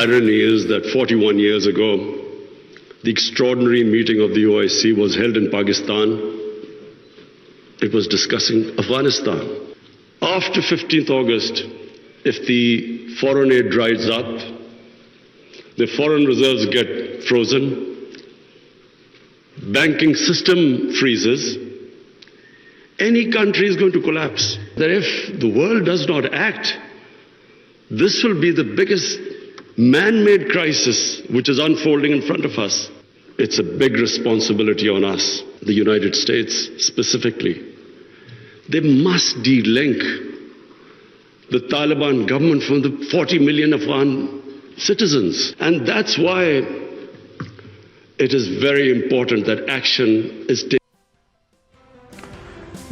Irony is that 41 years ago, the extraordinary meeting of the OIC was held in Pakistan. It was discussing Afghanistan. After 15th August, if the foreign aid dries up, the foreign reserves get frozen, banking system freezes, any country is going to collapse. That if the world does not act, this will be the biggest man-made crisis which is unfolding in front of us. It's a big responsibility on us, the United States specifically. They must de-link the Taliban government from the 40 million Afghan citizens. And that's why it is very important that action is taken.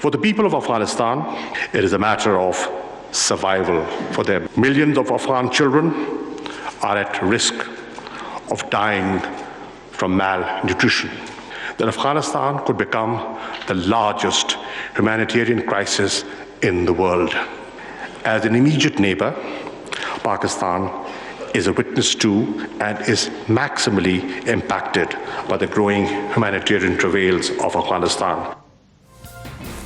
For the people of Afghanistan, it is a matter of survival for them. Millions of Afghan children are at risk of dying from malnutrition. That Afghanistan could become the largest humanitarian crisis in the world. As an immediate neighbor, Pakistan is a witness to and is maximally impacted by the growing humanitarian travails of Afghanistan.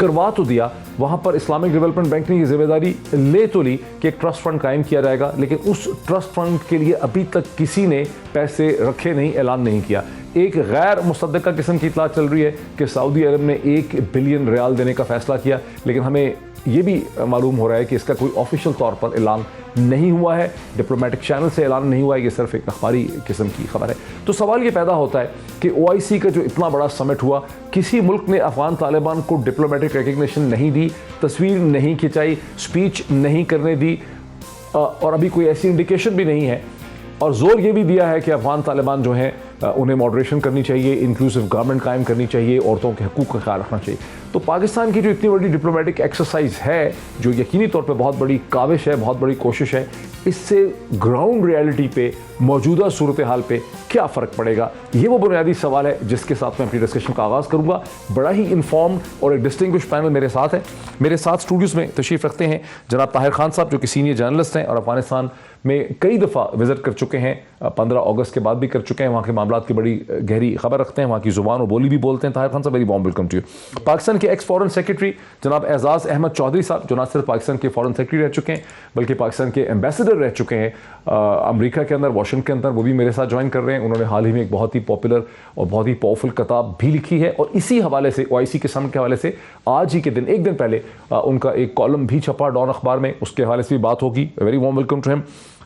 کروا تو دیا, وہاں پر Islamic development bank نے یہ ذمہ داری لے تو لی کہ ایک ٹرسٹ فنڈ قائم کیا جائے گا, لیکن اس ٹرسٹ فنڈ کے لیے ابھی تک کسی نے پیسے رکھے نہیں, اعلان نہیں کیا. ایک غیر مصدقہ قسم کی اطلاع چل رہی ہے کہ سعودی عرب نے 1 بلین ریال دینے کا فیصلہ کیا, لیکن ہمیں یہ بھی معلوم ہو رہا ہے کہ اس کا کوئی آفیشیل طور پر اعلان نہیں ہوا ہے, ڈپلومیٹک چینل سے اعلان نہیں ہوا ہے, یہ صرف ایک اخباری قسم کی خبر ہے. تو سوال یہ پیدا ہوتا ہے کہ OIC کا جو اتنا بڑا سمٹ ہوا, کسی ملک نے افغان طالبان کو ڈپلومیٹک ریکگنیشن نہیں دی, تصویر نہیں کھنچائی, اسپیچ نہیں کرنے دی, اور ابھی کوئی ایسی انڈیکیشن بھی نہیں ہے, اور زور یہ بھی دیا ہے کہ افغان طالبان جو ہیں انہیں ماڈریشن کرنی چاہیے, انکلوسیو گورنمنٹ قائم کرنی چاہیے, عورتوں کے حقوق کا خیال رکھنا چاہیے. تو پاکستان کی جو اتنی بڑی ڈپلومیٹک ایکسرسائز ہے, جو یقینی طور پہ بہت بڑی کاوش ہے, بہت بڑی کوشش ہے, اس سے گراؤنڈ ریالٹی پہ, موجودہ صورتحال پہ کیا فرق پڑے گا, یہ وہ بنیادی سوال ہے جس کے ساتھ میں اپنی ڈسکشن کا آغاز کروں گا. بڑا ہی انفارمڈ اور ایک ڈسٹنگوش پینل میرے ساتھ ہے. میرے ساتھ اسٹوڈیوز میں تشریف رکھتے ہیں جناب طاہر خان صاحب, جو کہ سینئر جرنلسٹ ہیں اور افغانستان میں کئی دفعہ وزٹ کر چکے ہیں, 15 اگست کے بعد بھی کر چکے ہیں, وہاں کے معاملات کی بڑی گہری خبر رکھتے ہیں, وہاں کی زبان و بولی بھی بولتے ہیں. Tahir Khan Sahab, very warm welcome to you. Pakistan کے ایکس فارن سیکرٹری جناب اعزاز احمد چودھری صاحب, جو نہ صرف پاکستان کے فارن سیکرٹری رہ چکے ہیں بلکہ پاکستان کے ایمبیسڈر رہ چکے ہیں امریکہ کے اندر, واشنگٹن کے اندر, وہ بھی میرے ساتھ جوائن کر رہے ہیں. انہوں نے حال ہی میں ایک بہت ہی پاپولر اور بہت ہی پاورفل کتاب بھی لکھی ہے, اور اسی حوالے سے OIC کے سمٹ کے حوالے سے آج ہی کے دن, ایک دن پہلے, ان کا ایک کالم بھی چھپا ڈان اخبار میں, اس کے حوالے سے بھی بات ہوگی. ویری وارم ویلکم ٹو ہم.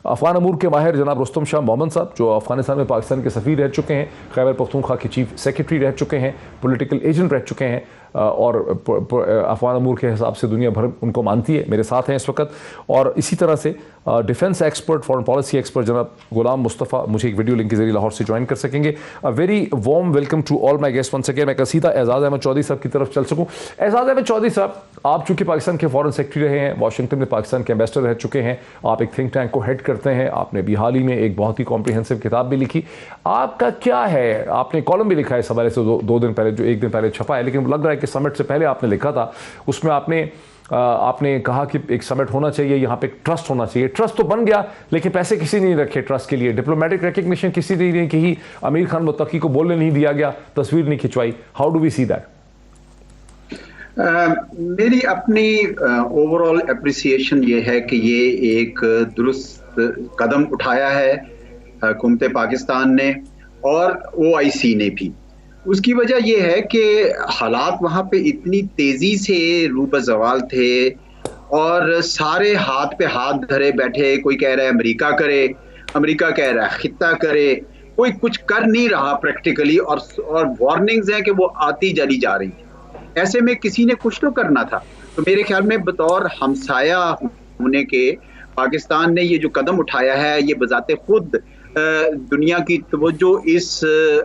افغان امور کے ماہر جناب رستم شاہ محمد صاحب, جو افغانستان میں پاکستان کے سفیر رہ چکے ہیں, خیبر پختونخوا کے چیف سیکرٹری رہ چکے ہیں, پولیٹیکل ایجنٹ رہ چکے ہیں, اور افغان امور کے حساب سے دنیا بھر ان کو مانتی ہے, میرے ساتھ ہیں اس وقت. اور اسی طرح سے defence expert, foreign policy expert جناب غلام مصطفیٰ مجھے ایک ویڈیو لنک کے ذریعے لاہور سے جوائن کر سکیں گے. Very warm welcome to all my guest once again. میں سیدھا اعزاز احمد چودھری صاحب کی طرف چل سکوں. اعزاز احمد چودھری صاحب, آپ چونکہ پاکستان کے فارن سیکرٹری رہے ہیں, واشنگٹن میں پاکستان کے ایمبیسڈر رہ چکے ہیں, آپ ایک تھنک ٹینک کو ہیڈ کرتے ہیں, آپ نے بھی حال ہی میں ایک بہت ہی کمپریہنسو کتاب بھی لکھی. آپ کا کیا ہے, آپ نے کالم بھی لکھا ہے اس حوالے سے 2 دن پہلے, جو 1 دن پہلے چھپا ہے, لیکن لگ رہا ہے کہ سمٹ سے پہلے آپ نے لکھا تھا, اس میں آپ نے کہا کہ ایک سمٹ ہونا چاہیے, یہاں پہ ایک ٹرسٹ ہونا چاہیے. ٹرسٹ تو بن گیا, لیکن پیسے کسی نے نہیں رکھے ٹرسٹ کے لیے, ڈپلومیٹک ریکگنیشن کسی نے نہیں کی, امیر خان متقی کو بولنے نہیں دیا گیا, تصویر نہیں کھنچوائی. How do we see that? میری اپنی اوور آل اپریسیشن یہ ہے کہ یہ ایک درست قدم اٹھایا ہے حکومت پاکستان نے اور OIC نے بھی. اس کی وجہ یہ ہے کہ حالات وہاں پہ اتنی تیزی سے روبہ زوال تھے, اور سارے ہاتھ پہ ہاتھ دھرے بیٹھے, کوئی کہہ رہا ہے امریکہ کرے, امریکہ کہہ رہا ہے خطہ کرے, کوئی کچھ کر نہیں رہا پریکٹیکلی, اور وارننگز ہیں کہ وہ آتی جلی جا رہی ہیں. ایسے میں کسی نے کچھ تو کرنا تھا. تو میرے خیال میں بطور ہمسایہ ہونے کے پاکستان نے یہ جو قدم اٹھایا ہے, یہ بذات خود دنیا کی توجہ اس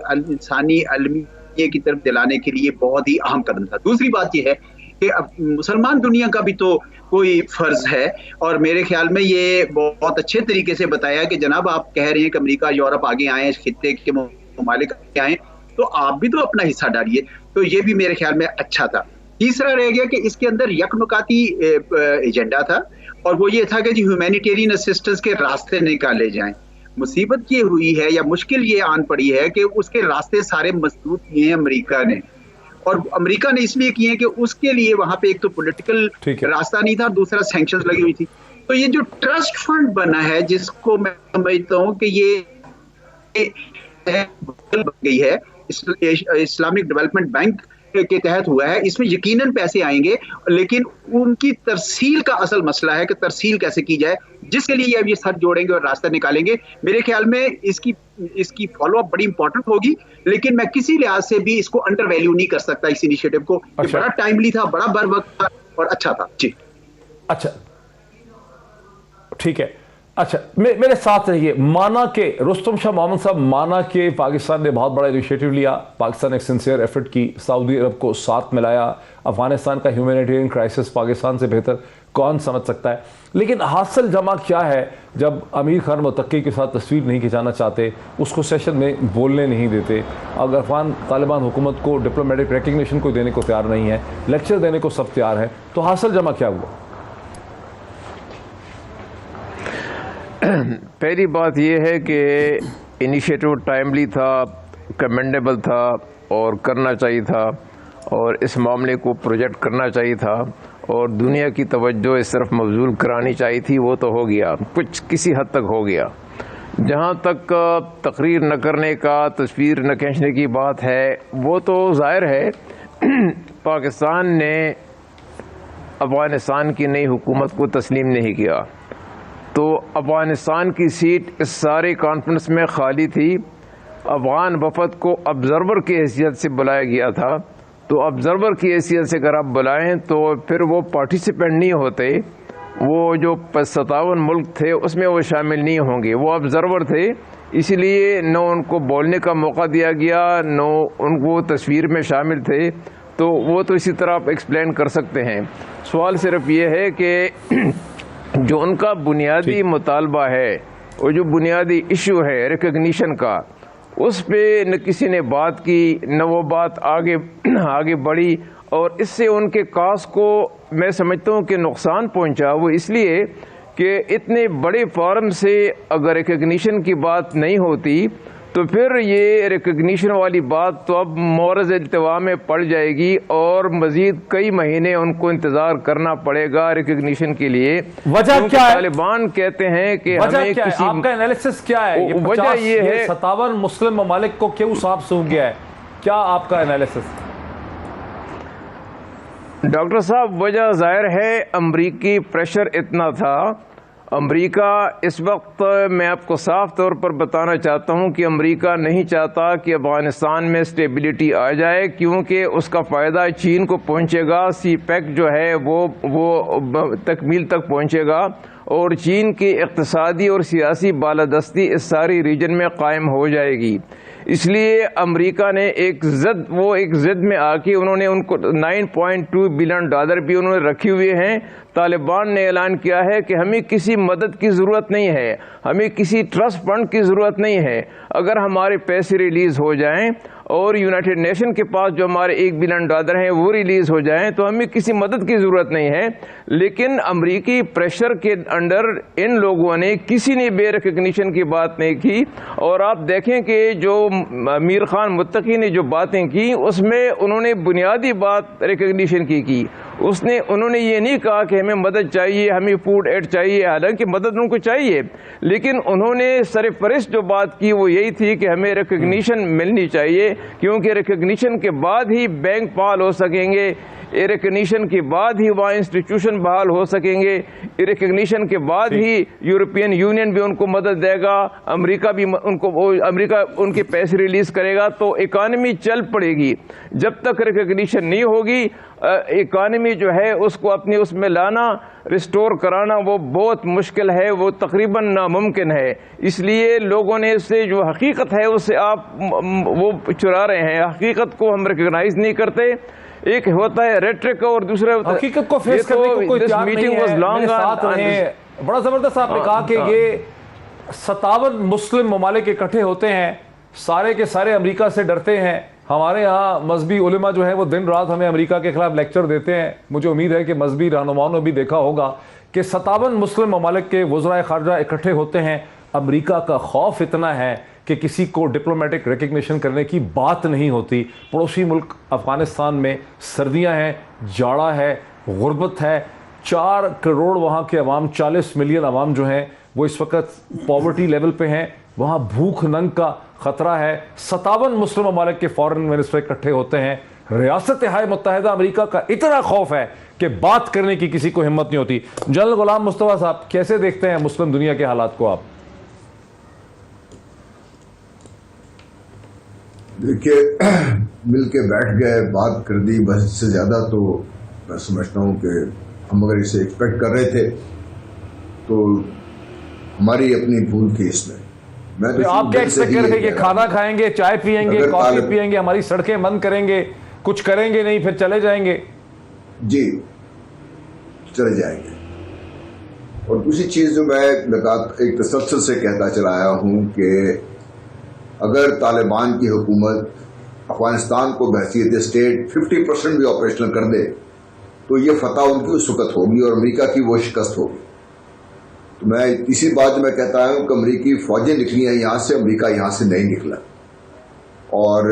انسانی المیہ کی طرف دلانے کے لیے بہت ہی اہم قدم تھا. دوسری بات یہ ہے کہ اب مسلمان دنیا کا بھی تو کوئی فرض ہے, اور میرے خیال میں یہ بہت اچھے طریقے سے بتایا کہ جناب آپ کہہ رہے ہیں کہ امریکہ یورپ آگے آئیں, خطے کے ممالک آگے آئیں, تو آپ بھی تو اپنا حصہ ڈالیے. تو یہ بھی میرے خیال میں اچھا تھا. تیسرا رہ گیا کہ اس کے اندر یک نکاتی ایجنڈا تھا, اور وہ یہ تھا کہ جی ہیومینیٹیرین اسسٹنس کے راستے نکالے جائیں. مصیبت یہ ہوئی ہے یا مشکل یہ آن پڑی ہے کہ اس کے راستے سارے مسدود کیے ہیں امریکہ نے, اور امریکہ نے اس لیے کیے ہیں کہ اس کے لیے وہاں پہ ایک تو پولیٹیکل راستہ نہیں تھا, دوسرا سینکشنز لگی ہوئی تھی. تو یہ جو ٹرسٹ فنڈ بنا ہے, جس کو میں سمجھتا ہوں کہ یہ بن گئی ہے, اسلامک ڈیولپمنٹ بینک کے تحت ہوا ہے, اس میں یقیناً پیسے آئیں گے, لیکن ان کی ترسیل کا اصل مسئلہ ہے کہ ترسیل کیسے کی جائے, جس کے لیے اب یہ سر جوڑیں گے اور راستہ نکالیں گے. میرے خیال میں اس کی فالو اپ بڑی امپورٹنٹ ہوگی, لیکن میں کسی لحاظ سے بھی اس کو انڈر ویلیو نہیں کر سکتا اس انیشیٹو کو. یہ بڑا ٹائملی تھا, بڑا بر وقت تھا اور اچھا تھا. جی اچھا ٹھیک ہے. اچھا میرے ساتھ رہیے. مانا کہ رستم شاہ محمد صاحب, مانا کہ پاکستان نے بہت بڑا انیشیٹو لیا, پاکستان ایک سنسیئر ایفرٹ کی, سعودی عرب کو ساتھ ملایا, افغانستان کا ہیومینیٹیرین کرائسس پاکستان سے بہتر کون سمجھ سکتا ہے, لیکن حاصل جمع کیا ہے جب امیر خان متقی کے ساتھ تصویر نہیں کھنچانا چاہتے, اس کو سیشن میں بولنے نہیں دیتے, اگر افغان طالبان حکومت کو ڈپلومیٹک ریکگنیشن کو دینے کو تیار نہیں ہے, لیکچر دینے کو سب تیار ہیں, تو حاصل جمع کیا ہوا؟ پہلی بات یہ ہے کہ انیشیٹو ٹائملی تھا, کمینڈیبل تھا اور کرنا چاہیے تھا, اور اس معاملے کو پروجیکٹ کرنا چاہیے تھا اور دنیا کی توجہ اس طرف مبذول کرانی چاہیے تھی. وہ تو ہو گیا, کچھ کسی حد تک ہو گیا. جہاں تک تقریر نہ کرنے کا, تصویر نہ کھینچنے کی بات ہے, وہ تو ظاہر ہے پاکستان نے افغانستان کی نئی حکومت کو تسلیم نہیں کیا, تو افغانستان کی سیٹ اس سارے کانفرنس میں خالی تھی. افغان وفد کو آبزرور کی حیثیت سے بلایا گیا تھا, تو آبزرور کی حیثیت سے اگر آپ بلائیں تو پھر وہ پارٹیسپینٹ نہیں ہوتے. وہ جو 57 ملک تھے اس میں وہ شامل نہیں ہوں گے, وہ آبزرور تھے, اسی لیے نہ ان کو بولنے کا موقع دیا گیا, نہ ان کو تصویر میں شامل تھے. تو وہ تو اسی طرح آپ ایکسپلین کر سکتے ہیں. سوال صرف یہ ہے کہ جو ان کا بنیادی مطالبہ ہے, اور جو بنیادی ایشو ہے ریکگنیشن کا, اس پہ نہ کسی نے بات کی, نہ وہ بات آگے بڑھی, اور اس سے ان کے کاز کو میں سمجھتا ہوں کہ نقصان پہنچا. وہ اس لیے کہ اتنے بڑے فورم سے اگر ریکگنیشن کی بات نہیں ہوتی تو پھر یہ ریکگنیشن والی بات تو اب مورز التوا میں پڑ جائے گی, اور مزید کئی مہینے ان کو انتظار کرنا پڑے گا ریکگنیشن کے لیے. وجہ کیا ہے؟ طالبان کہتے ہیں کہ ہمیں کسی, آپ کا انالیسس کیا ہے؟ وجہ یہ ہے 57 مسلم ممالک کو کیوں سانپ سونپ گیا ہے, کیا آپ کا انالیسس؟ ڈاکٹر صاحب, وجہ ظاہر ہے امریکی پریشر اتنا تھا. امریکہ اس وقت, میں آپ کو صاف طور پر بتانا چاہتا ہوں کہ امریکہ نہیں چاہتا کہ افغانستان میں اسٹیبلٹی آ جائے, کیونکہ اس کا فائدہ چین کو پہنچے گا. سی پیک جو ہے وہ تکمیل تک پہنچے گا, اور چین کی اقتصادی اور سیاسی بالادستی اس ساری ریجن میں قائم ہو جائے گی. اس لیے امریکہ نے ایک ضد میں آ کے انہوں نے ان کو $9.2 بلین بھی انہوں نے رکھے ہوئے ہیں. طالبان نے اعلان کیا ہے کہ ہمیں کسی مدد کی ضرورت نہیں ہے, ہمیں کسی ٹرسٹ فنڈ کی ضرورت نہیں ہے. اگر ہمارے پیسے ریلیز ہو جائیں اور یونائٹڈ نیشن کے پاس جو ہمارے $1 بلین ہیں وہ ریلیز ہو جائیں تو ہمیں کسی مدد کی ضرورت نہیں ہے. لیکن امریکی پریشر کے انڈر ان لوگوں نے کسی نے بے ریکگنیشن کی بات نہیں کی. اور آپ دیکھیں کہ جو میر خان متقی نے جو باتیں کی اس میں انہوں نے بنیادی بات ریکگنیشن کی. انہوں نے یہ نہیں کہا کہ ہمیں مدد چاہیے, ہمیں فوڈ ایڈ چاہیے, حالانکہ مدد ان کو چاہیے, لیکن انہوں نے سرپرست جو بات کی وہ یہی تھی کہ ہمیں ریکگنیشن ملنی چاہیے, کیونکہ ریکگنیشن کے بعد ہی بینک فعال ہو سکیں گے, ریکگنیشن کے بعد ہی وہاں انسٹیٹیوشن بحال ہو سکیں گے, ریکگنیشن کے بعد ہی یورپین یونین بھی ان کو مدد دے گا, امریکہ بھی امریکہ ان کے پیسے ریلیز کرے گا, تو اکانومی چل پڑے گی. جب تک ریکگنیشن نہیں ہوگی اکانومی جو ہے اس کو اپنے اس میں لانا, ریسٹور کرانا وہ بہت مشکل ہے, وہ تقریباً ناممکن ہے. اس لیے لوگوں نے اس سے جو حقیقت ہے اس سے آپ وہ چرا رہے ہیں. حقیقت کو ہم ریکگنائز نہیں کرتے. ایک ہوتا ہے ریٹرک اور دوسرا ہوتا ہے حقیقت کو فیس کرنے کو کوئی تیار نہیں ہے. میرے ساتھ رہے, بڑا زبردست آپ نے کہا کہ یہ 57 مسلم ممالک اکٹھے ہوتے ہیں, سارے کے سارے امریکہ سے ڈرتے ہیں. ہمارے ہاں مذہبی علماء جو ہیں وہ دن رات ہمیں امریکہ کے خلاف لیکچر دیتے ہیں. مجھے امید ہے کہ مذہبی رہنماؤں نے بھی دیکھا ہوگا کہ 57 مسلم ممالک کے وزرائے خارجہ اکٹھے ہوتے ہیں. امریکہ کا خوف اتنا ہے کہ کسی کو ڈپلومیٹک ریکگنیشن کرنے کی بات نہیں ہوتی. پڑوسی ملک افغانستان میں سردیاں ہیں, جاڑا ہے, غربت ہے, 4 کروڑ وہاں کے عوام, 40 ملین عوام جو ہیں وہ اس وقت پاورٹی لیول پہ ہیں, وہاں بھوک ننگ کا خطرہ ہے. 57 مسلم ممالک کے فارن منسٹر اکٹھے ہوتے ہیں. ریاست متحدہ امریکہ کا اتنا خوف ہے کہ بات کرنے کی کسی کو ہمت نہیں ہوتی. جنرل غلام مصطفیٰ صاحب, کیسے دیکھتے ہیں مسلم دنیا کے حالات کو آپ؟ دیکھیے, مل کے بیٹھ گئے, بات کر دی, بس اس سے زیادہ تو میں سمجھتا ہوں کہ ہم اگر اسے ایکسپیکٹ کر رہے تھے تو ہماری اپنی بھول تھی اس میں. میں تو آپ کیا ایکسپیکٹ کر رہے تھے کہ کھانا کھائیں گے, چائے پیئیں گے, کافی پیئیں گے, ہماری سڑکیں بند کریں گے, کچھ کریں گے نہیں, پھر چلے جائیں گے؟ جی, چلے جائیں گے. اور دوسری چیز جو میں ایک تسلسل سے کہتا چلا آیا ہوں کہ اگر طالبان کی حکومت افغانستان کو بحیثیت اسٹیٹ 50% بھی آپریشنل کر دے تو یہ فتح ان کی اس وقت ہوگی اور امریکہ کی وہ شکست ہوگی. تو میں اسی بات میں کہتا ہوں کہ امریکی فوجیں نکلی ہیں یہاں سے, امریکہ یہاں سے نہیں نکلا. اور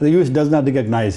the US does not recognize।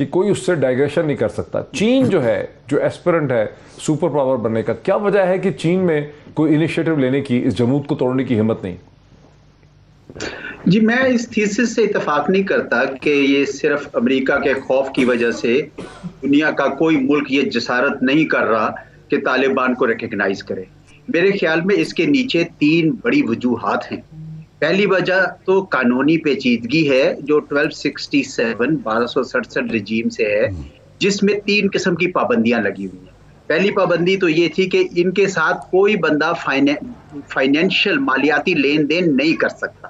کہ کوئی اس سے ڈائگریشن نہیں کر سکتا. چین جو ہے, جو ایسپیرنٹ ہے سپر پاور بننے کا, کیا وجہ ہے کہ چین میں کوئی انیشیٹو لینے کی, اس جمود کو توڑنے کی ہمت نہیں؟ جی میں اس تھیسس سے اتفاق نہیں کرتا کہ یہ صرف امریکہ کے خوف کی وجہ سے دنیا کا کوئی ملک یہ جسارت نہیں کر رہا کہ طالبان کو ریکگنائز کرے. میرے خیال میں اس کے نیچے 3 بڑی وجوہات ہیں. پہلی وجہ تو قانونی پیچیدگی ہے جو 1267 رجیم سے ہے, جس میں 3 قسم کی پابندیاں لگی ہوئی ہیں. پہلی پابندی تو یہ تھی کہ ان کے ساتھ کوئی بندہ فائنینشیل مالیاتی لین دین نہیں کر سکتا,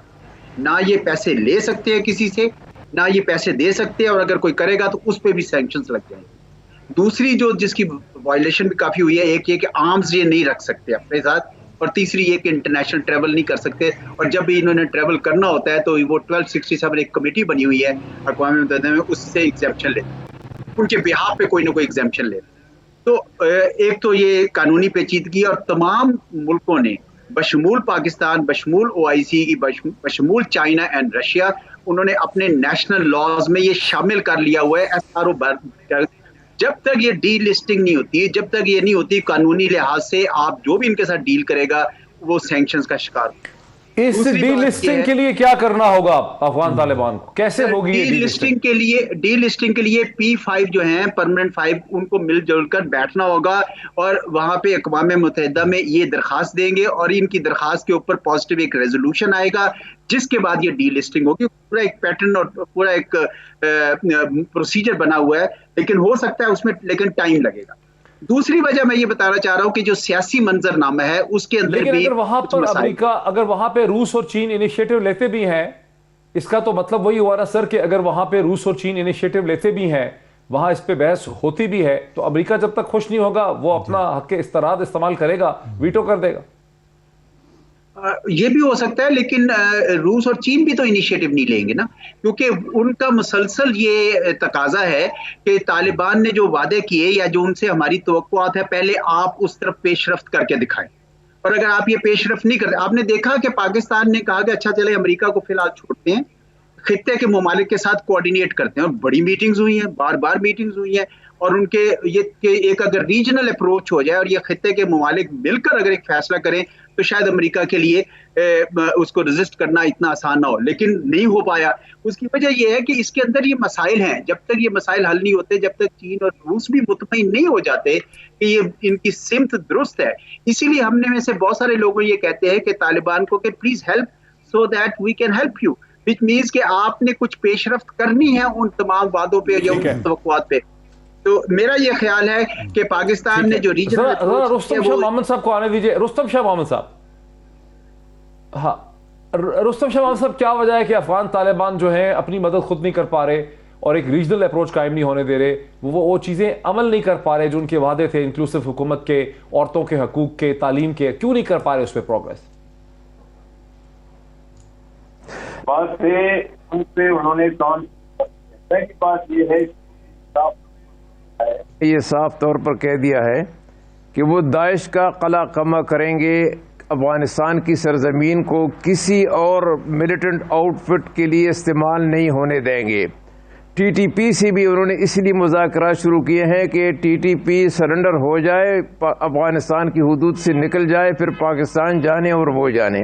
نہ یہ پیسے لے سکتے ہیں کسی سے, نہ یہ پیسے دے سکتے ہیں, اور اگر کوئی کرے گا تو اس پہ بھی سینکشنز لگ جائیں گے. دوسری جو جس کی وائلیشن بھی کافی ہوئی ہے, ایک یہ کہ آرمز یہ نہیں رکھ سکتے اپنے ساتھ, اور تیسری یہ کہ انٹرنیشنل ٹریول نہیں کر سکتے, اور جب بھی انہوں نے ٹریول کرنا ہوتا ہے تو وہ 1267 ایک کمیٹی بنی ہوئی ہے اقوام متحدہ میں, اس سے ایگزیمپشن لیتے ہیں, ان کے بہاف پہ کوئی نہ کوئی ایگزیمپشن لیتے ہیں. تو ایک تو یہ قانونی پیچیدگی, اور تمام ملکوں نے بشمول پاکستان, بشمول OIC کی, بشمول چائنا اینڈ رشیا, انہوں نے اپنے نیشنل لاز میں یہ شامل کر لیا ہوا ہے SRO. جب تک یہ ڈی لسٹنگ نہیں ہوتی, جب تک یہ نہیں ہوتی قانونی لحاظ سے, آپ جو بھی ان کے ساتھ ڈیل کرے گا وہ سینکشنز کا شکار. اس ڈی لسٹنگ کے لیے کیا کرنا ہوگا افغان طالبان کو, کیسے ہوگی ڈی لسٹنگ کے لیے P5 جو ہیں پرماننٹ 5, ان کو مل جل کر بیٹھنا ہوگا, اور وہاں پہ اقوام متحدہ میں یہ درخواست دیں گے, اور ان کی درخواست کے اوپر پازیٹیو ایک ریزولوشن آئے گا, جس کے بعد یہ ڈی لسٹنگ ہوگی. پورا ایک پیٹرن اور پورا ایک پروسیجر بنا ہوا ہے, لیکن ہو سکتا ہے اس میں لیکن ٹائم لگے گا. دوسری وجہ میں یہ بتانا چاہ رہا ہوں کہ جو سیاسی منظر نامہ ہے اس کے اندر لیکن بھی اگر وہاں پر امریکہ, اگر وہاں پہ روس اور چین انیشیٹو لیتے بھی ہیں, اس کا تو مطلب وہی ہوا نا سر کہ اگر وہاں پہ روس اور چین انیشیٹو لیتے بھی ہیں, وہاں اس پہ بحث ہوتی بھی ہے, تو امریکہ جب تک خوش نہیں ہوگا وہ اپنا حق استراد استعمال کرے گا, ویٹو کر دے گا. یہ بھی ہو سکتا ہے, لیکن روس اور چین بھی تو انیشیٹو نہیں لیں گے نا, کیونکہ ان کا مسلسل یہ تقاضا ہے کہ طالبان نے جو وعدے کیے یا جو ان سے ہماری توقعات ہے, پہلے آپ اس طرف پیش رفت کر کے دکھائیں. اور اگر آپ یہ پیش رفت نہیں کرتے, آپ نے دیکھا کہ پاکستان نے کہا کہ اچھا چلے امریکہ کو فی الحال چھوڑتے ہیں, خطے کے ممالک کے ساتھ کوآرڈینیٹ کرتے ہیں, اور بڑی میٹنگز ہوئی ہیں, بار بار میٹنگز ہوئی ہیں, اور ان کے یہ کہ ایک اگر ریجنل اپروچ ہو جائے اور یہ خطے کے ممالک مل کر اگر ایک فیصلہ کریں تو شاید امریکہ کے لیے اس کو ریزسٹ کرنا اتنا آسان نہ ہو, لیکن نہیں ہو پایا. اس کی وجہ یہ ہے کہ اس کے اندر یہ مسائل ہیں, جب تک یہ مسائل حل نہیں ہوتے, جب تک چین اور روس بھی مطمئن نہیں ہو جاتے کہ یہ ان کی سمت درست ہے. اسی لیے ہم نے میں سے بہت سارے لوگوں یہ کہتے ہیں کہ طالبان کو کہ please help so that we can help you, which means کہ آپ نے کچھ پیش رفت کرنی ہے ان تمام وعدوں پہ یا ان توقعات پہ. تو میرا یہ خیال ہے کہ پاکستان نے جو ریجن رستم شاہ محمد صاحب کو آنے دیجئے. رستم شاہ محمد صاحب, ہاں رستم شاہ محمد صاحب, کیا وجہ ہے کہ افغان طالبان جو ہیں اپنی مدد خود نہیں کر پا رہے اور ایک ریجنل اپروچ قائم نہیں ہونے دے رہے, وہ چیزیں عمل نہیں کر پا رہے جو ان کے وعدے تھے انکلوسیو حکومت کے, عورتوں کے حقوق کے, تعلیم کے, کیوں نہیں کر پا رہے اس پہ پروگریس؟ بات سے ان سے انہوں نے بات یہ ہے, یہ صاف طور پر کہہ دیا ہے کہ وہ داعش کا قلع قمع کریں گے, افغانستان کی سرزمین کو کسی اور ملیٹنٹ آؤٹ فٹ کے لیے استعمال نہیں ہونے دیں گے. TTP سے بھی انہوں نے اس لیے مذاکرات شروع کیے ہیں کہ TTP سرنڈر ہو جائے, افغانستان کی حدود سے نکل جائے, پھر پاکستان جانے اور وہ جانے.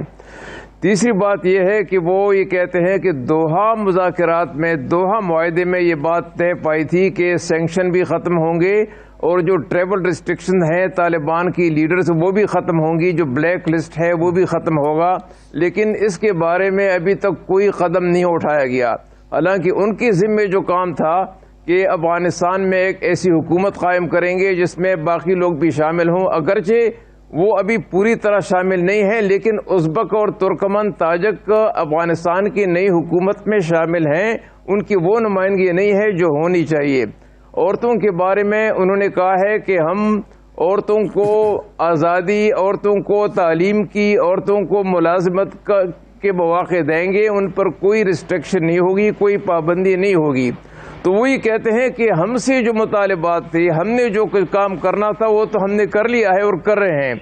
تیسری بات یہ ہے کہ وہ یہ کہتے ہیں کہ دوحہ مذاکرات میں, دوحہ معاہدے میں یہ بات طے پائی تھی کہ سینکشن بھی ختم ہوں گے اور جو ٹریول ریسٹرکشن ہیں طالبان کی لیڈرز وہ بھی ختم ہوں گی, جو بلیک لسٹ ہے وہ بھی ختم ہوگا, لیکن اس کے بارے میں ابھی تک کوئی قدم نہیں اٹھایا گیا. حالانکہ ان کے ذمے جو کام تھا کہ افغانستان میں ایک ایسی حکومت قائم کریں گے جس میں باقی لوگ بھی شامل ہوں, اگرچہ وہ ابھی پوری طرح شامل نہیں ہیں, لیکن ازبک اور ترکمن تاجک افغانستان کی نئی حکومت میں شامل ہیں, ان کی وہ نمائندگی نہیں ہے جو ہونی چاہیے. عورتوں کے بارے میں انہوں نے کہا ہے کہ ہم عورتوں کو آزادی, عورتوں کو تعلیم کی, عورتوں کو ملازمت کے مواقع دیں گے, ان پر کوئی ریسٹرکشن نہیں ہوگی, کوئی پابندی نہیں ہوگی. تو وہی کہتے ہیں کہ ہم سے جو مطالبات تھے, ہم نے جو کام کرنا تھا وہ تو ہم نے کر لیا ہے اور کر رہے ہیں,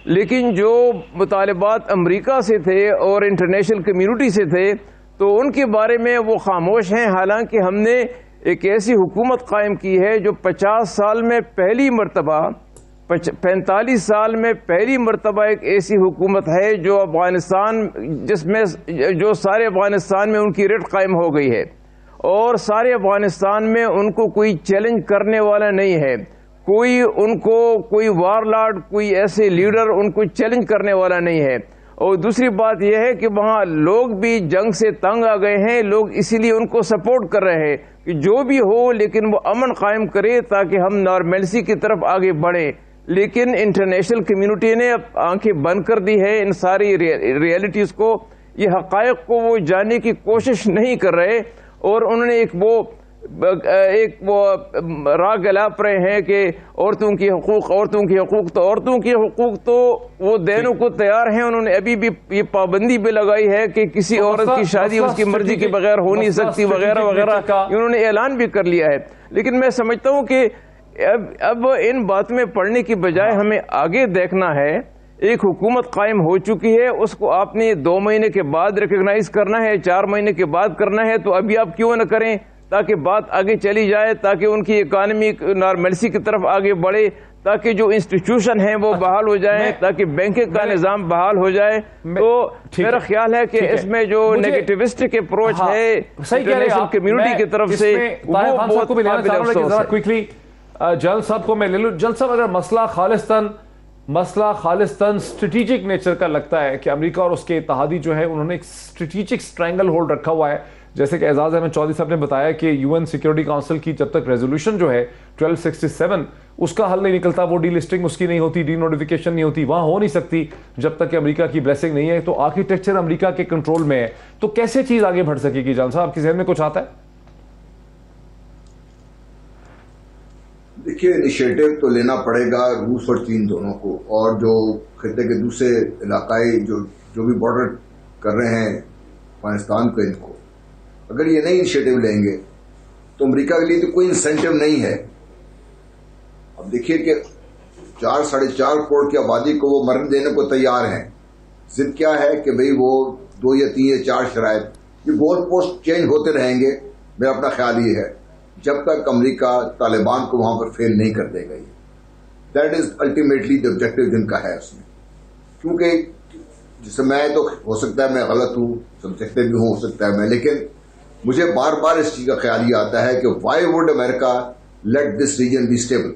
لیکن جو مطالبات امریکہ سے تھے اور انٹرنیشنل کمیونٹی سے تھے تو ان کے بارے میں وہ خاموش ہیں. حالانکہ ہم نے ایک ایسی حکومت قائم کی ہے جو 50 سال میں پہلی مرتبہ 45 سال میں پہلی مرتبہ ایک ایسی حکومت ہے جو افغانستان جس میں جو سارے افغانستان میں ان کی ریٹ قائم ہو گئی ہے اور سارے افغانستان میں ان کو کوئی چیلنج کرنے والا نہیں ہے, کوئی وار لارڈ, کوئی ایسے لیڈر ان کو چیلنج کرنے والا نہیں ہے. اور دوسری بات یہ ہے کہ وہاں لوگ بھی جنگ سے تنگ آ گئے ہیں, لوگ اسی لیے ان کو سپورٹ کر رہے ہیں کہ جو بھی ہو لیکن وہ امن قائم کرے تاکہ ہم نارملسی کی طرف آگے بڑھیں. لیکن انٹرنیشنل کمیونٹی نے اب آنکھیں بند کر دی ہے ان ساری ریئلٹیز کو, یہ حقائق کو وہ جاننے کی کوشش نہیں کر رہے, اور انہوں نے ایک وہ راگ گلاپ رہے ہیں کہ عورتوں کی حقوق تو وہ دینے کو تیار ہیں. انہوں نے ابھی بھی یہ پابندی بھی لگائی ہے کہ کسی عورت کی شادی اس کی مرضی کے بغیر ہو نہیں سکتی وغیرہ وغیرہ, انہوں نے اعلان بھی کر لیا ہے. لیکن میں سمجھتا ہوں کہ اب ان بات میں پڑھنے کی بجائے ہمیں آگے دیکھنا ہے. ایک حکومت قائم ہو چکی ہے, اس کو آپ نے 2 مہینے کے بعد ریکگنائز کرنا ہے, 4 مہینے کے بعد کرنا ہے, تو ابھی آپ کیوں نہ کریں تاکہ بات آگے چلی جائے, تاکہ ان کی اکانومی نارملسی کی طرف آگے بڑھے, تاکہ جو انسٹیٹیوشن ہیں وہ بحال ہو جائیں, تاکہ بینکنگ کا نظام بحال ہو جائے. تو میرا خیال ہے کہ اس میں جو نیگیٹیوسٹک اپروچ ہے انٹرنیشنل کمیونٹی کی طرف سے وہ بہت قابل افسوس ہے. جلال صاحب کو میں لے لوں. جلال صاحب, اگر مسئلہ خالصتاً اسٹریٹجک نیچر کا لگتا ہے کہ امریکہ اور اس کے اتحادی جو ہے انہوں نے ایک اسٹریٹجک اسٹرینگل ہولڈ رکھا ہوا ہے, جیسے کہ اعزاز احمد چودھری صاحب نے بتایا کہ UN سیکیورٹی کاؤنسل کی جب تک ریزولوشن جو ہے 1267 اس کا حل نہیں نکلتا, وہ ڈی لسٹنگ اس کی نہیں ہوتی, ڈی نوٹیفیکیشن نہیں ہوتی, وہاں ہو نہیں سکتی جب تک کہ امریکہ کی بلیسنگ نہیں ہے. تو آرکیٹیکچر امریکہ کے کنٹرول میں ہے, تو کیسے چیز آگے بڑھ سکے گی؟ جان صاحب آپ کے ذہن میں کچھ آتا ہے؟ دیکھیے, انیشیٹو تو لینا پڑے گا روس اور چین دونوں کو, اور جو خطے کے دوسرے علاقائی جو بھی بارڈر کر رہے ہیں افغانستان کو, ان کو اگر یہ نہیں انیشیٹو لیں گے تو امریکہ کے لیے تو کوئی انسینٹیو نہیں ہے. اب دیکھیے کہ 4.5 کروڑ کی آبادی کو وہ مرن دینے کو تیار ہیں. ضد کیا ہے کہ بھئی وہ 2 یا 3 یا 4 شرائط, یہ گول پوسٹ چینج ہوتے رہیں گے. میرا اپنا خیال یہ ہے جب تک امریکہ طالبان کو وہاں پر فیل نہیں کر دے گا. That is ultimately the objective جن کا ہے اس میں, کیونکہ جسے میں تو ہو سکتا ہے میں غلط ہوں, سبجیکٹو بھی ہو سکتا ہے میں, لیکن مجھے بار بار اس چیز کا خیال یہ آتا ہے کہ why would America let this region be stable.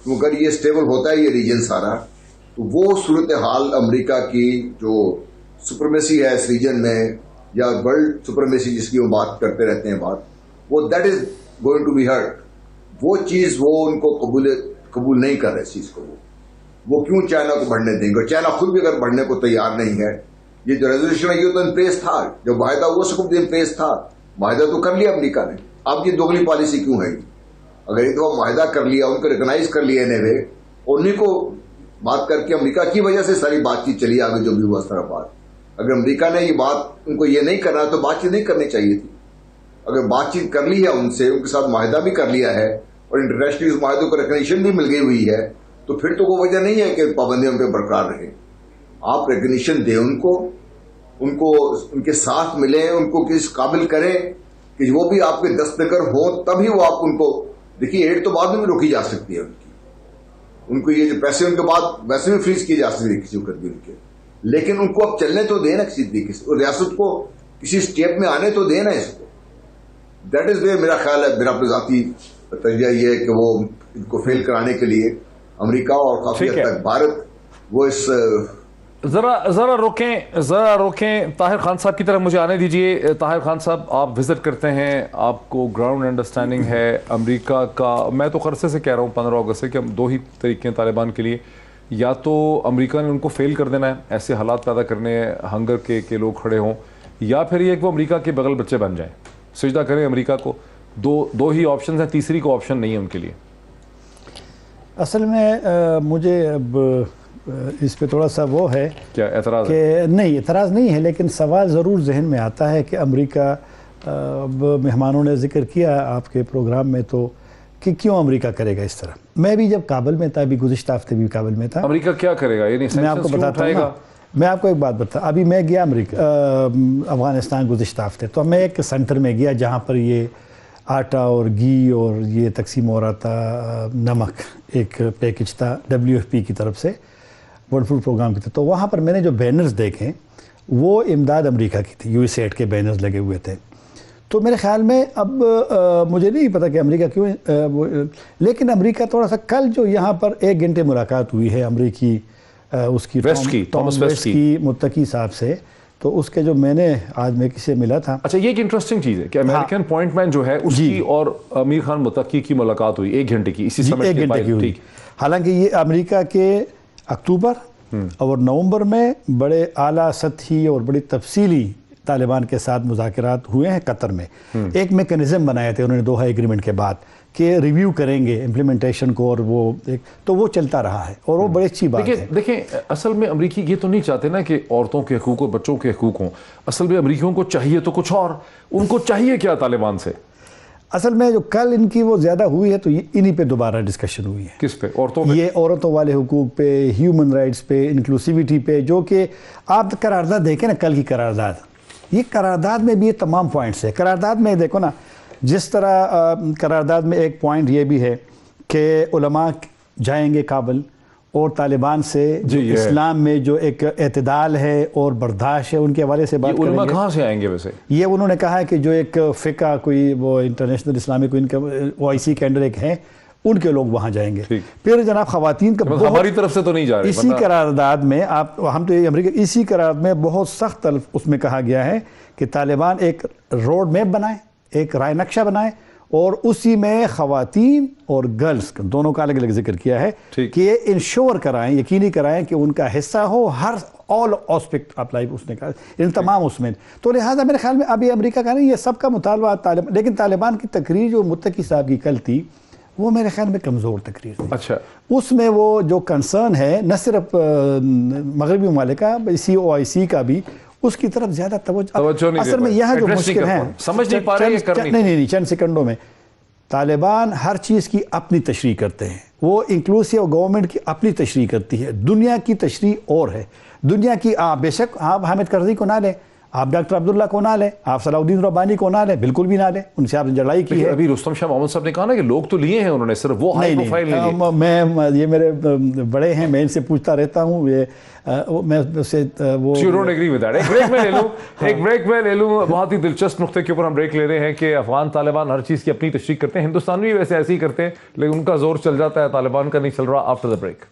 اگر یہ اسٹیبل ہوتا ہے یہ ریجن سارا, تو وہ صورتحال امریکہ کی جو سپرمیسی ہے اس ریجن میں, یا ورلڈ سپرمیسی جس کی وہ بات کرتے رہتے ہیں وہ that is going to be hurt. وہ چیز وہ ان کو قبول نہیں کر رہے اس چیز کو. وہ کیوں چائنا کو بڑھنے دیں گے؟ چائنا خود بھی اگر بڑھنے کو تیار نہیں ہے. یہ جو ریزولوشن ہے یہ تو ان پلیس تھا, جو معاہدہ وہ سب ان پلیس تھا, معاہدہ تو کر لیا امریکہ نے. اب یہ دوگلی پالیسی کیوں ہے؟ اگر ایک دفعہ معاہدہ کر لیا, ان کو ریکگنائز کر لیا انہیں, انہیں کو بات کر کے امریکہ کی وجہ سے ساری بات چیت چلی آگے جو بھی ہوا سارا بات. اگر امریکہ نے یہ بات ان کو یہ نہیں کرنا تو بات چیت نہیں کرنی چاہیے تھی. اگر بات چیت کر لی ہے ان سے, ان کے ساتھ معاہدہ بھی کر لیا ہے اور انٹرنیشنل اس معاہدوں کو ریکگنیشن بھی مل گئی ہوئی ہے, تو پھر تو کوئی وجہ نہیں ہے کہ پابندیاں ان پہ برقرار رہیں. آپ ریکگنیشن دیں ان کو ان کے ساتھ ملیں, ان کو کس قابل کریں کہ وہ بھی آپ کے دستگر ہوں, تبھی وہ آپ ان کو دیکھیے. ایڈ تو بعد میں بھی روکی جا سکتی ہے ان کو یہ جو پیسے ان کے بعد ویسے بھی فریز کیے جا سکتے ہیں کسی وقت بھی ان کے, لیکن ان کو اب چلنے تو دیں نا کسی طریقے سے, اور ریاست کو کسی اسٹیپ میں آنے تو دیں نا اس کو. دیٹ از وے میرا خیال ہے, میرا اپنا ذاتی تجزیہ یہ ہے کہ وہ ان کو فیل کرانے کے لیے امریکہ اور کافی حد تک بھارت وہ اس ذرا روکیں طاہر خان صاحب کی طرف مجھے آنے دیجئے. طاہر خان صاحب, آپ وزٹ کرتے ہیں, آپ کو گراؤنڈ انڈرسٹینڈنگ ہے امریکہ کا. میں تو خرچے سے کہہ رہا ہوں 15 اگست سے کہ ہم 2 ہی طریقے ہیں طالبان کے لیے, یا تو امریکہ نے ان کو فیل کر دینا ہے, ایسے حالات پیدا کرنے ہیں ہنگر کے کہ لوگ کھڑے ہوں, یا پھر یہ کہ وہ امریکہ کے بغل بچے بن جائیں, سجدہ کریں امریکہ کو. دو ہی آپشنز ہیں, تیسری کو آپشن نہیں ہے ان کے لیے. اصل میں مجھے اب اس پہ تھوڑا سا وہ ہے کیا اعتراض کہ نہیں, اعتراض نہیں ہے, لیکن سوال ضرور ذہن میں آتا ہے کہ امریکہ, مہمانوں نے ذکر کیا آپ کے پروگرام میں تو کہ کیوں امریکہ کرے گا اس طرح. میں بھی جب کابل میں تھا, ابھی گزشتہ ہفتے بھی کابل میں تھا. امریکہ کیا کرے گا؟ میں آپ کو بتاتا ہوں, میں آپ کو ایک بات بتا, ابھی میں گیا امریکہ افغانستان گزشتہ ہفتے, تو میں ایک سینٹر میں گیا جہاں پر یہ آٹا اور گھی اور یہ تقسیم ہو رہا تھا، نمک ایک پیکج تھا WFP کی طرف سے، ورلڈ فوڈ پروگرام کی طرف. تو وہاں پر میں نے جو بینرز دیکھے وہ امداد امریکہ کی تھی، USAID کے بینرز لگے ہوئے تھے. تو میرے خیال میں اب مجھے نہیں پتا کہ امریکہ کیوں، لیکن امریکہ تھوڑا سا کل جو یہاں پر 1 گھنٹے ملاقات ہوئی ہے امریکی اس کی ٹامس ویسٹ کی متقی صاحب سے، تو اس کے جو میں نے آج میں کسی سے ملا تھا. اچھا یہ ایک انٹرسٹنگ چیز ہے کہ امریکن پوائنٹ مین جو ہے اس کی اور امیر خان متقی کی ملاقات ہوئی 1 گھنٹے کی، اسی سمٹ کے بعد. ہوئی. حالانکہ یہ امریکہ کے اکتوبر اور نومبر میں بڑے اعلیٰ سطحی اور بڑی تفصیلی طالبان کے ساتھ مذاکرات ہوئے ہیں قطر میں. ایک میکنزم بنائے تھے انہوں نے دوحہ ایگریمنٹ کے بعد کہ ریویو کریں گے امپلیمنٹیشن کو، اور وہ تو وہ چلتا رہا ہے اور وہ بڑی اچھی بات ہے. دیکھیں اصل میں امریکی یہ تو نہیں چاہتے نا کہ عورتوں کے حقوق اور بچوں کے حقوق ہوں. اصل میں امریکیوں کو چاہیے تو کچھ اور. ان کو چاہیے کیا طالبان سے؟ اصل میں جو کل ان کی وہ زیادہ ہوئی ہے تو انہی پہ دوبارہ ڈسکشن ہوئی ہے. کس پہ؟ عورتوں پہ؟ یہ عورتوں والے حقوق پہ، ہیومن رائٹس پہ، انکلوسیوٹی پہ، جو کہ آپ قرارداد دیکھیں نا کل کی قرارداد، یہ قرارداد میں بھی یہ تمام پوائنٹس ہے. قرارداد میں دیکھو نا جس طرح قرارداد میں ایک پوائنٹ یہ بھی ہے کہ علماء جائیں گے کابل، اور طالبان سے جو اسلام میں جو ایک اعتدال ہے اور برداشت ہے ان کے حوالے سے بات کریں گے. علماء کہاں سے آئیں گے ویسے؟ یہ انہوں نے کہا ہے کہ جو ایک فقہ کوئی وہ انٹرنیشنل اسلامک OIC کے انڈر ایک ہیں، ان کے لوگ وہاں جائیں گے. پھر جناب خواتین کا ہماری طرف سے تو نہیں جا رہے. اسی قرارداد میں ہم تو امریکہ اسی قرارداد میں بہت سخت اس میں کہا گیا ہے کہ طالبان ایک روڈ میپ بنائیں، ایک رائے نقشہ بنائیں، اور اسی میں خواتین اور گرلز دونوں کا الگ الگ ذکر کیا ہے کہ یہ انشور کرائیں، یقینی کرائیں کہ ان کا حصہ ہو ہر آل آسپیکٹ آف لائف، اس نے کہا ان تمام اس میں. تو لہٰذا میرے خیال میں ابھی امریکہ کا نہیں، یہ سب کا مطالبہ لیکن طالبان کی تقریر جو متقی صاحب کی کل تھی وہ میرے خیال میں کمزور تقریر تھی. اچھا اس میں وہ جو کنسرن ہے نہ صرف مغربی ممالک کا، OIC کا بھی اس کی طرف زیادہ توجہ نہیں. اصل میں یہاں جو مشکل ہے سمجھ نہیں پا رہے کرنی نہیں چند سیکنڈوں میں طالبان ہر چیز کی اپنی تشریح کرتے ہیں. وہ انکلوسیو گورنمنٹ کی اپنی تشریح کرتی ہے، دنیا کی تشریح اور ہے. دنیا کی بے شک آپ حامد کرزی کو نہ لیں، آپ ڈاکٹر عبداللہ کو نہ لیں، آپ صلاح الدین ربانی کو نہ لیں، بالکل بھی نہ لیں، ان سے آپ نے لڑائی کی ہے. ابھی رستم شاہ محمد صاحب نے کہا نا کہ لوگ تو لیے ہیں انہوں نے، صرف وہ ہائی پروفائل نہیں. میں یہ میرے بڑے ہیں، میں ان سے پوچھتا رہتا ہوں، میں اسے وہ You don't agree with that. ایک بریک میں لے لوں. بہت ہی دلچسپ نقطے کے اوپر ہم بریک لے رہے ہیں کہ افغان طالبان ہر چیز کی اپنی تشریح کرتے ہیں. ہندوستان بھی ویسے ایسے ہی کرتے ہیں، لیکن ان کا زور چل جاتا ہے، طالبان کا نہیں چل رہا. After the break.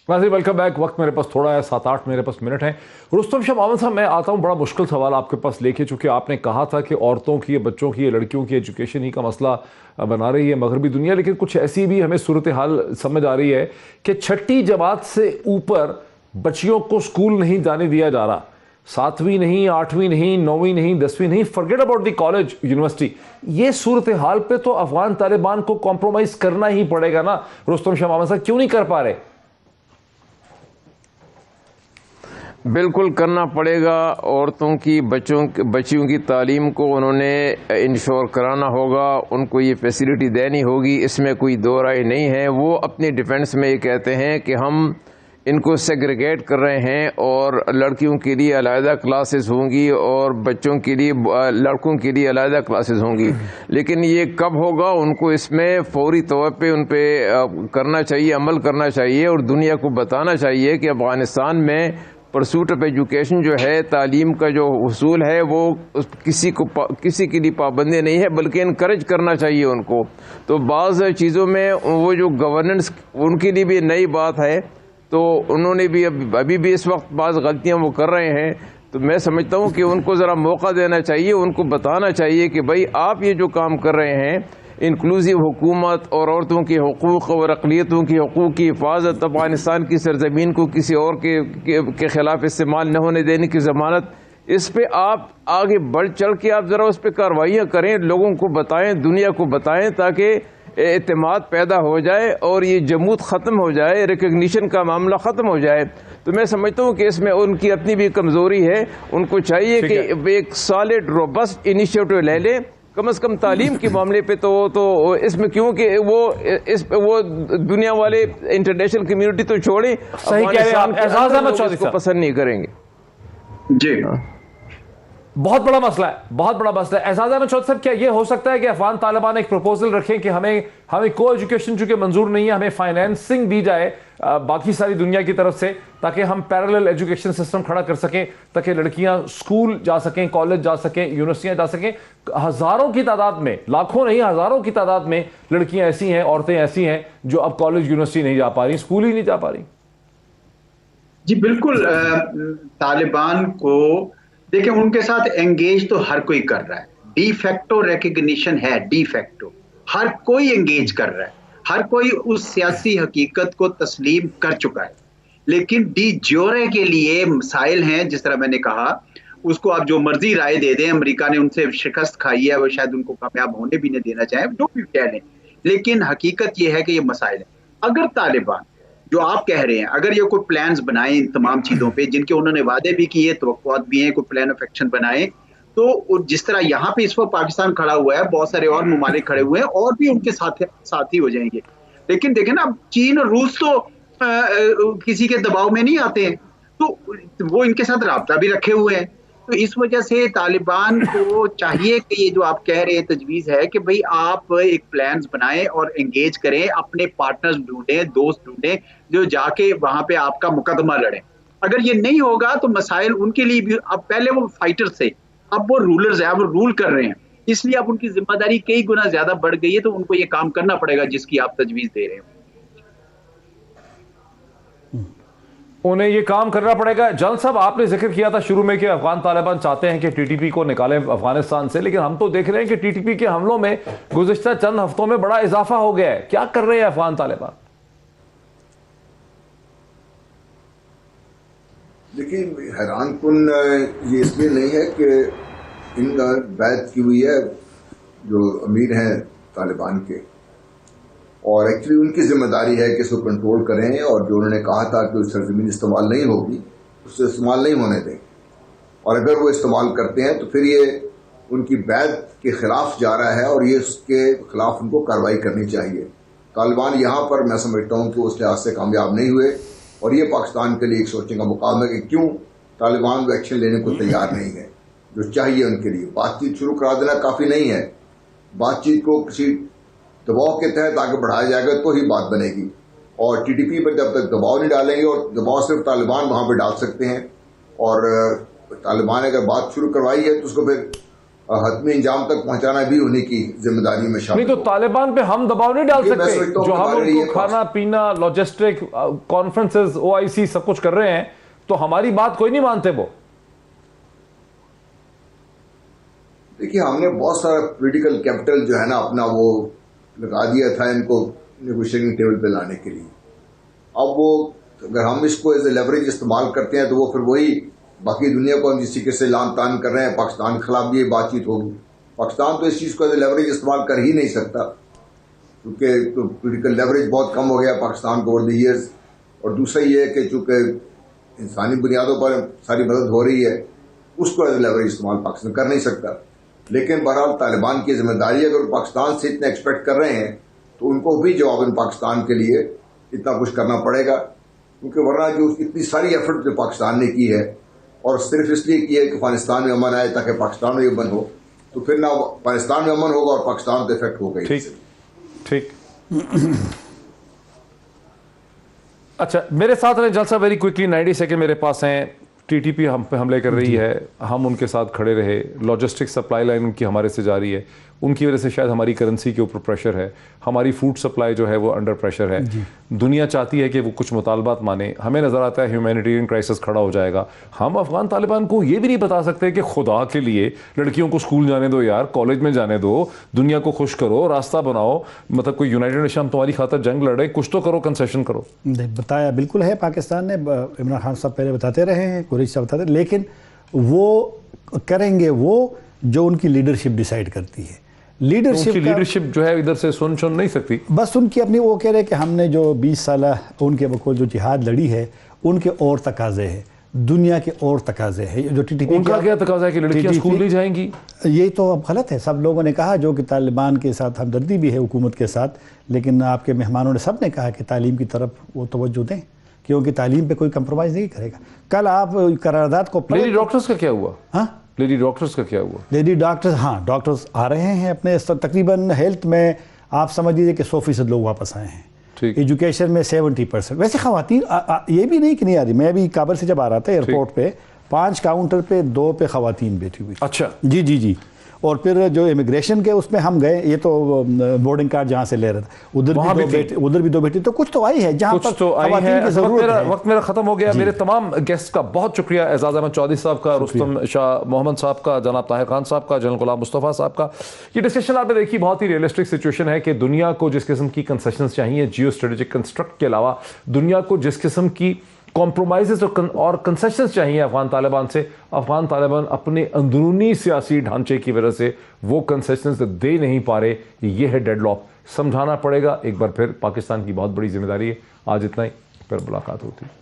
ناظرین ویلکم بیک. وقت میرے پاس تھوڑا ہے، 7-8 میرے پاس منٹ ہیں. رستم شاہ محمد صاحب میں آتا ہوں بڑا مشکل سوال آپ کے پاس لے کے، چونکہ آپ نے کہا تھا کہ عورتوں کی، بچوں کی، لڑکیوں کی ایجوکیشن ہی کا مسئلہ بنا رہی ہے مغربی دنیا، لیکن کچھ ایسی بھی ہمیں صورتحال سمجھ آ رہی ہے کہ 6ٹھی جماعت سے اوپر بچیوں کو سکول نہیں جانے دیا جا رہا. 7ویں نہیں، 8ویں نہیں، 9ویں نہیں، 10ویں نہیں، forget about the college university. یہ صورتحال پہ تو افغان طالبان کو کمپرومائز کرنا ہی پڑے گا نا. رستم شاہ محمد صاحب کیوں نہیں کر پا رہے؟ بالکل کرنا پڑے گا. عورتوں کی، بچیوں کی تعلیم کو انہوں نے انشور کرانا ہوگا، ان کو یہ فیسلٹی دینی ہوگی، اس میں کوئی دو رائے نہیں ہے. وہ اپنے ڈیفنس میں یہ کہتے ہیں کہ ہم ان کو سیگریگیٹ کر رہے ہیں اور لڑکیوں کے لیے علیحدہ کلاسز ہوں گی اور بچوں کے لیے، لڑکوں کے لیے علیحدہ کلاسز ہوں گی. لیکن یہ کب ہوگا؟ ان کو اس میں فوری طور پہ ان پہ کرنا چاہیے، عمل کرنا چاہیے، اور دنیا کو بتانا چاہیے کہ افغانستان میں پرسوٹ آف ایجوکیشن جو ہے، تعلیم کا جو حصول ہے، وہ کسی کے لیے پابندی نہیں ہے، بلکہ انکریج کرنا چاہیے ان کو. تو بعض چیزوں میں وہ جو گورننس، ان کے لیے بھی نئی بات ہے، تو انہوں نے بھی ابھی بھی اس وقت بعض غلطیاں وہ کر رہے ہیں. تو میں سمجھتا ہوں کہ ان کو ذرا موقع دینا چاہیے، ان کو بتانا چاہیے کہ بھائی آپ یہ جو کام کر رہے ہیں، انکلوزیو حکومت اور عورتوں کے حقوق اور اقلیتوں کی حقوق کی حفاظت، افغانستان کی سرزمین کو کسی اور کے خلاف استعمال نہ ہونے دینے کی ضمانت، اس پہ آپ آگے بڑھ چڑھ کے آپ ذرا اس پہ کارروائیاں کریں، لوگوں کو بتائیں، دنیا کو بتائیں، تاکہ اعتماد پیدا ہو جائے اور یہ جمود ختم ہو جائے، ریکگنیشن کا معاملہ ختم ہو جائے. تو میں سمجھتا ہوں کہ اس میں ان کی اپنی بھی کمزوری ہے. ان کو چاہیے کہ ایک سالڈ روبسٹ انیشیٹو لے لیں، کم از کم تعلیم کے معاملے پہ. تو اس میں کیونکہ وہ دنیا والے انٹرنیشنل کمیونٹی تو چھوڑیں، صحیح کہہ رہے ہیں آپ، اعزاز احمد چودھری کو پسند نہیں کریں گے. جی بہت بڑا مسئلہ ہے، بہت بڑا مسئلہ ہے. اعزاز احمد چودھری صاحب، کیا یہ ہو سکتا ہے کہ افغان طالبان ایک پروپوزل رکھیں کہ ہمیں کو ایجوکیشن چونکہ منظور نہیں ہے، ہمیں فائنینسنگ دی جائے باقی ساری دنیا کی طرف سے، تاکہ ہم پیرلل ایجوکیشن سسٹم کھڑا کر سکیں، تاکہ لڑکیاں سکول جا سکیں، کالج جا سکیں، یونیورسٹیاں جا سکیں. ہزاروں کی تعداد میں، لاکھوں نہیں ہزاروں کی تعداد میں لڑکیاں ایسی ہیں، عورتیں ایسی ہیں جو اب کالج یونیورسٹی نہیں جا پا رہی، اسکول ہی نہیں جا پا رہی. جی بالکل. طالبان کو دیکھیں، ان کے ساتھ انگیج تو ہر کوئی کر رہا ہے. ڈی فیکٹو ریکگنیشن ہے، ڈی فیکٹو ہر کوئی انگیج کر رہا ہے، ہر کوئی اس سیاسی حقیقت کو تسلیم کر چکا ہے. لیکن ڈی جیورے کے لیے مسائل ہیں. جس طرح میں نے کہا، اس کو آپ جو مرضی رائے دے دیں، امریکہ نے ان سے شکست کھائی ہے، وہ شاید ان کو کامیاب ہونے بھی نہیں دینا چاہیں، جو بھی کہہ لیں، لیکن حقیقت یہ ہے کہ یہ مسائل ہیں. اگر طالبان جو آپ کہہ رہے ہیں، اگر یہ کوئی پلانز بنائیں ان تمام چیزوں پہ جن کے انہوں نے وعدے بھی کیے، توقعات بھی ہیں، کوئی پلان آف ایکشن بنائیں، تو جس طرح یہاں پہ اس وقت پاکستان کھڑا ہوا ہے، بہت سارے اور ممالک کھڑے ہوئے ہیں اور بھی ان کے ساتھی ہو جائیں گے. لیکن دیکھیں نا، چین اور روس تو کسی کے دباؤ میں نہیں آتے ہیں، تو وہ ان کے ساتھ رابطہ بھی رکھے ہوئے ہیں. تو اس وجہ سے طالبان کو چاہیے کہ یہ جو آپ کہہ رہے ہیں تجویز ہے کہ بھئی آپ ایک پلانز بنائیں اور انگیج کریں، اپنے پارٹنرز ڈھونڈیں، دوست ڈھونڈیں جو جا کے وہاں پہ آپ کا مقدمہ لڑیں. اگر یہ نہیں ہوگا تو مسائل ان کے لیے بھی، اب پہلے وہ فائٹر تھے، اب وہ رولرز ہیں، اب وہ رول کر رہے ہیں، اس لیے اب ان کی ذمہ داری کئی گنا زیادہ بڑھ گئی ہے. تو ان کو یہ کام کرنا پڑے گا جس کی آپ تجویز دے رہے ہیں. انہیں یہ کام کرنا پڑے گا. جان صاحب، آپ نے ذکر کیا تھا شروع میں کہ افغان طالبان چاہتے ہیں کہ ٹی ٹی پی کو نکالیں افغانستان سے، لیکن ہم تو دیکھ رہے ہیں کہ ٹی ٹی پی کے حملوں میں گزشتہ چند ہفتوں میں بڑا اضافہ ہو گیا ہے. کیا کر رہے ہیں افغان طالبان؟ دیکھیے، حیران کن یہ اس لیے نہیں ہے کہ ان کا بیعت کی ہوئی ہے جو امیر ہیں طالبان کے، اور ایکچولی ان کی ذمہ داری ہے کہ اس کو کنٹرول کریں، اور جو انہوں نے کہا تھا کہ سرزمین استعمال نہیں ہوگی، اس سے استعمال نہیں ہونے دیں. اور اگر وہ استعمال کرتے ہیں تو پھر یہ ان کی بیعت کے خلاف جا رہا ہے، اور یہ اس کے خلاف ان کو کارروائی کرنی چاہیے. طالبان یہاں پر میں سمجھتا ہوں کہ اس لحاظ سے کامیاب نہیں ہوئے، اور یہ پاکستان کے لیے ایک سوچنے کا مقام ہے کہ کیوں طالبان کو ایکشن لینے کو تیار نہیں ہے جو چاہیے ان کے لیے. بات چیت شروع کرا دینا کافی نہیں ہے، بات چیت کو کسی دباؤ کے تحت آگے بڑھایا جائے گا تو ہی بات بنے گی. اور ٹی ٹی پی پر جب تک دباؤ نہیں ڈالیں گے، اور دباؤ صرف طالبان وہاں پہ ڈال سکتے ہیں، اور طالبان اگر بات شروع کروائی ہے تو اس کو پھر حتمی انجام تک پہنچانا بھی انہیں کی ذمہ داری میں شامل. نہیں تو طالبان پہ ہم دباؤ نہیں ڈال سکتے، جو ہم ان کو کھانا پینا، لاجسٹک، کانفرنسز، OIC سب کچھ کر رہے ہیں، تو ہماری بات کوئی نہیں مانتے. وہ دیکھیے، ہم نے بہت سارا پولیٹیکل کیپٹل جو ہے نا اپنا وہ لگا دیا تھا ان کو نیگوشیٹنگ ٹیبل پہ لانے کے لیے. اب وہ اگر ہم اس کو ایز اے لیوریج استعمال کرتے ہیں تو وہ پھر وہی باقی دنیا کو ہم جس طریقے سے لان تان کر رہے ہیں، پاکستان کے خلاف بھی یہ بات چیت ہوگی. پاکستان تو اس چیز کو ایز اے لیوریج استعمال کر ہی نہیں سکتا، کیونکہ پولیٹیکل لیوریج بہت کم ہو گیا پاکستان کو اوور دی ایئرز. اور دوسرا یہ ہے کہ چونکہ انسانی بنیادوں پر ساری مدد ہو رہی ہے، اس کو ایز اے لیوریج استعمال پاکستان کر نہیں سکتا. لیکن بہرحال طالبان کی ذمہ داری ہے، اگر پاکستان سے اتنا ایکسپیکٹ کر رہے ہیں تو ان کو بھی جواباً پاکستان کے لیے اتنا کچھ کرنا پڑے گا، کیونکہ ورنہ جو اتنی ساری ایفرٹ جو پاکستان نے کی ہے، اور صرف اس لیے کی ہے کہ افغانستان میں امن آئے تاکہ پاکستان میں امن ہو، تو پھر نہ افغانستان میں امن ہوگا اور پاکستان کو افیکٹ ہوگا. ٹھیک. اچھا، میرے ساتھ رہے جلسہ ویری کوئکلی 90 سیکنڈ میرے پاس ہیں. ٹی ٹی پی ہم پہ حملے کر رہی ہے، ہم ان کے ساتھ کھڑے رہے، لاجسٹک سپلائی لائن ان کی ہمارے سے جاری ہے، ان کی وجہ سے شاید ہماری کرنسی کے اوپر پریشر ہے، ہماری فوڈ سپلائی جو ہے وہ انڈر پریشر ہے. دنیا چاہتی ہے کہ وہ کچھ مطالبات مانے، ہمیں نظر آتا ہے ہیومینیٹیرین کرائسس کھڑا ہو جائے گا. ہم افغان طالبان کو یہ بھی نہیں بتا سکتے کہ خدا کے لیے لڑکیوں کو اسکول جانے دو یار، کالج میں جانے دو، دنیا کو خوش کرو، راستہ بناؤ، مطلب کوئی یونائٹڈ نیشن تمہاری خاطر جنگ لڑے، کچھ تو کرو، کنسیشن کرو. بتایا بالکل ہے، پاکستان نے عمران خان صاحب پہلے بتاتے رہے ہیں، قریش صاحب بتاتے، لیکن وہ کریں گے وہ جو ان کی لیڈرشپ ڈیسائیڈ کرتی ہے. لیڈرشپ جو ہے ادھر سے سن نہیں سکتی، بس ان کی اپنی، وہ کہہ رہے کہ ہم نے جو 20 سالہ ان کے بقول جو جہاد لڑی ہے، ان کے اور تقاضے ہیں، دنیا کے اور تقاضے ہیں. جو ٹی ٹی پی ان کا کیا تقاضا ہے کہ لڑکیاں اسکول نہیں جائیں گی؟ یہ تو اب غلط ہے. سب لوگوں نے کہا، جو کہ طالبان کے ساتھ ہمدردی بھی ہے حکومت کے ساتھ، لیکن آپ کے مہمانوں نے سب نے کہا کہ تعلیم کی طرف وہ توجہ دیں، کیونکہ تعلیم پہ کوئی کمپرومائز نہیں کرے گا. کل آپ قرارداد کو ڈاکٹرز کا کیا ہوا؟ ہاں لیڈی ڈاکٹرز کا کیا ہوا؟ لیڈی ڈاکٹرز، ہاں ڈاکٹرز آ رہے ہیں اپنے تقریباً ہیلتھ میں آپ سمجھ لیجیے کہ 100% لوگ واپس آئے ہیں، ایجوکیشن میں 70%. ویسے خواتین یہ بھی نہیں کہ نہیں آ رہی. میں ابھی کابل سے جب آ رہا تھا ایئرپورٹ پہ 5 کاؤنٹر پہ 2 پہ خواتین بیٹھی ہوئی. اچھا جی جی جی. اور پھر جو امیگریشن کے اس میں ہم گئے، یہ تو بورڈنگ کارڈ جہاں سے لے رہا تھا ادھر بھی 2 بیٹی، تو کچھ تو آئی ہے جہاں پر خواتین کی ضرورت ہے. وقت میرا ختم ہو گیا. میرے تمام گیسٹ کا بہت شکریہ، اعزاز احمد چودھری صاحب کا، رستم شاہ محمد صاحب کا، جناب طاہر خان صاحب کا، جنرل غلام مصطفیٰ صاحب کا. یہ ڈسکشن آپ نے دیکھی، بہت ہی ریئلسٹک سچویشن ہے کہ دنیا کو جس قسم کی کنسیشنز چاہیے جیو اسٹریٹجک کنسٹرکٹ کے علاوہ، دنیا کو جس قسم کی کمپرومائزز اور کنسیشنز چاہیے افغان طالبان سے، افغان طالبان اپنے اندرونی سیاسی ڈھانچے کی وجہ سے وہ کنسیشنز دے نہیں پا رہے. یہ ہے ڈیڈ لاک. سمجھانا پڑے گا ایک بار پھر. پاکستان کی بہت بڑی ذمہ داری ہے. آج اتنا ہی، پھر ملاقات ہوتی ہے.